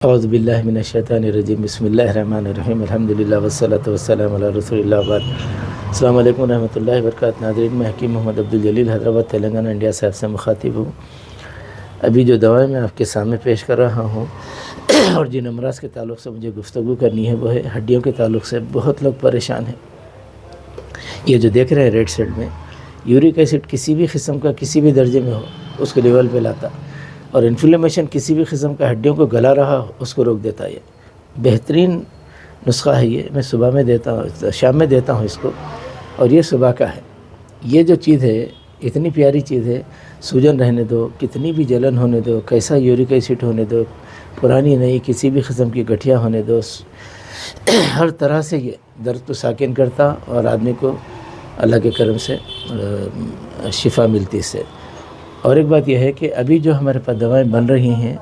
اعوذ باللہ من الشیطان الرجیم بسم اللہ الرحمن الرحیم الحمدللہ والصلاۃ والسلام علی رسول اللہ بعد۔ السلام علیکم ورحمۃ اللہ وبرکاتہ۔ ناظرین، میں حکیم محمد عبدالجلیل حیدرآباد تلنگانہ انڈیا صاحب سے مخاطب ہوں۔ ابھی جو دوائیں میں آپ کے سامنے پیش کر رہا ہوں اور جن امراض کے تعلق سے مجھے گفتگو کرنی ہے وہ ہے ہڈیوں کے تعلق سے بہت لوگ پریشان ہیں۔ یہ جو دیکھ رہے ہیں ریڈ سائڈ میں، یورک ایسڈ کسی بھی قسم کا کسی بھی درجے میں ہو اس کو لیول پہ لاتا، اور انفلیمیشن کسی بھی قسم کا ہڈیوں کو گلا رہا ہو اس کو روک دیتا۔ یہ بہترین نسخہ ہے، یہ میں صبح میں دیتا ہوں، شام میں دیتا ہوں اس کو، اور یہ صبح کا ہے۔ یہ جو چیز ہے اتنی پیاری چیز ہے، سوجن رہنے دو، کتنی بھی جلن ہونے دو، کیسا یورک ایسڈ ہونے دو، پرانی نئی کسی بھی قسم کی گٹھیاں ہونے دو، ہر طرح سے یہ درد کو ساکن کرتا اور آدمی کو اللہ کے کرم سے شفا ملتی اس سے۔ اور ایک بات یہ ہے کہ ابھی جو ہمارے پاس دوائیں بن رہی ہیں،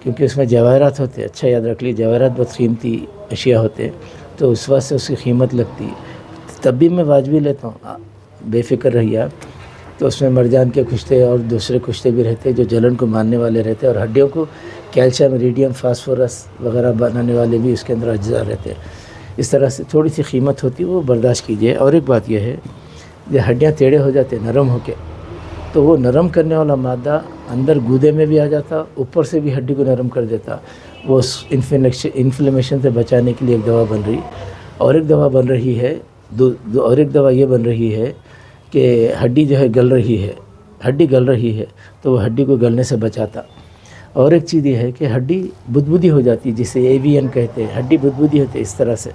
کیونکہ اس میں جواہرات ہوتے، اچھا یاد رکھ لیجیے، جواہرات بہت قیمتی اشیاء ہوتے، تو اس واسطے اس کی قیمت لگتی، تب بھی میں واجبی لیتا ہوں، بے فکر رہیے آپ۔ تو اس میں مرجان کے کشتے اور دوسرے کشتے بھی رہتے جو جلن کو مارنے والے رہتے، اور ہڈیوں کو کیلشیم، ریڈیم، فاسفورس وغیرہ بنانے والے بھی اس کے اندر اجزاء رہتے۔ اس طرح سے تھوڑی سی قیمت ہوتی، وہ برداشت کیجیے۔ اور ایک بات یہ ہے، جو ہڈیاں ٹیڑھے ہو جاتے نرم ہو کے، تو وہ نرم کرنے والا مادہ اندر گودے میں بھی آ جاتا، اوپر سے بھی ہڈی کو نرم کر دیتا۔ وہ انفلیمیشن سے بچانے کے لیے ایک دوا بن رہی، اور ایک دوا بن رہی ہے اور ایک دوا یہ بن رہی ہے کہ ہڈی جو ہے گل رہی ہے، ہڈی گل رہی ہے تو وہ ہڈی کو گلنے سے بچاتا۔ اور ایک چیز یہ ہے کہ ہڈی بدبودی ہو جاتی، جسے AVN کہتے ہیں، ہڈی بدبودی ہوتی ہے۔ اس طرح سے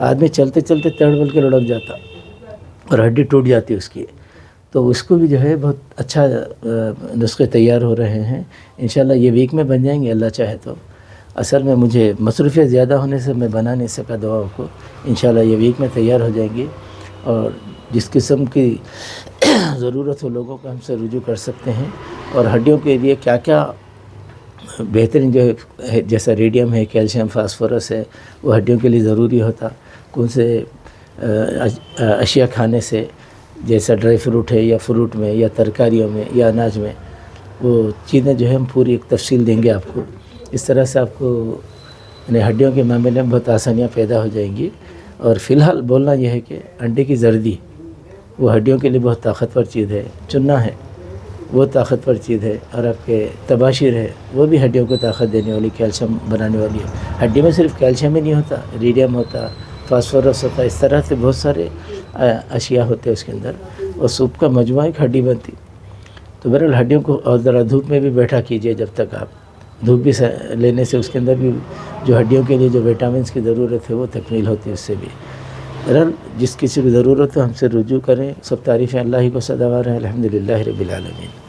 آدمی چلتے چلتے تڑبل کے لڑک جاتا اور ہڈی ٹوٹ جاتی اس کی، تو اس کو بھی جو ہے بہت اچھا نسخے تیار ہو رہے ہیں۔ انشاءاللہ یہ ویک میں بن جائیں گے اللہ چاہے تو۔ اصل میں مجھے مصروفیت زیادہ ہونے سے میں بنا نہیں سکا دواؤں کو، انشاءاللہ یہ ویک میں تیار ہو جائیں گی، اور جس قسم کی ضرورت ہو لوگوں کو ہم سے رجوع کر سکتے ہیں۔ اور ہڈیوں کے لیے کیا کیا بہترین جو ہے، جیسا ریڈیم ہے، کیلشیم، فاسفورس ہے، وہ ہڈیوں کے لیے ضروری ہوتا، کون سے اشیاء کھانے سے، جیسا ڈرائی فروٹ ہے یا فروٹ میں یا ترکاریوں میں یا اناج میں، وہ چیزیں جو ہے ہم پوری ایک تفصیل دیں گے آپ کو۔ اس طرح سے آپ کو ہڈیوں کے معاملے میں بہت آسانیاں پیدا ہو جائیں گی۔ اور فی الحال بولنا یہ ہے کہ انڈے کی زردی وہ ہڈیوں کے لیے بہت طاقتور چیز ہے، چنا ہے وہ طاقتور چیز ہے، اور آپ کے تباشیر ہے وہ بھی ہڈیوں کو طاقت دینے والی، کیلشیم بنانے والی ہے۔ ہڈی میں صرف کیلشیم ہی نہیں ہوتا، ریڈیم ہوتا، فاسفورس ہوتا، اس طرح سے بہت سارے اشیاء ہوتے ہیں اس کے اندر، اور سوپ کا مجموعہ ایک ہڈی بنتی۔ تو بہرحال ہڈیوں کو اور ذرا دھوپ میں بھی بیٹھا کیجئے، جب تک آپ دھوپ بھی لینے سے اس کے اندر بھی جو ہڈیوں کے لیے جو وٹامنس کی ضرورت ہے وہ تکمیل ہوتی ہے اس سے بھی۔ بہرحال جس کسی کو ضرورت ہو ہم سے رجوع کریں۔ سب تعریفیں اللہ ہی کو سزاوار ہیں، الحمدللہ رب العالمین۔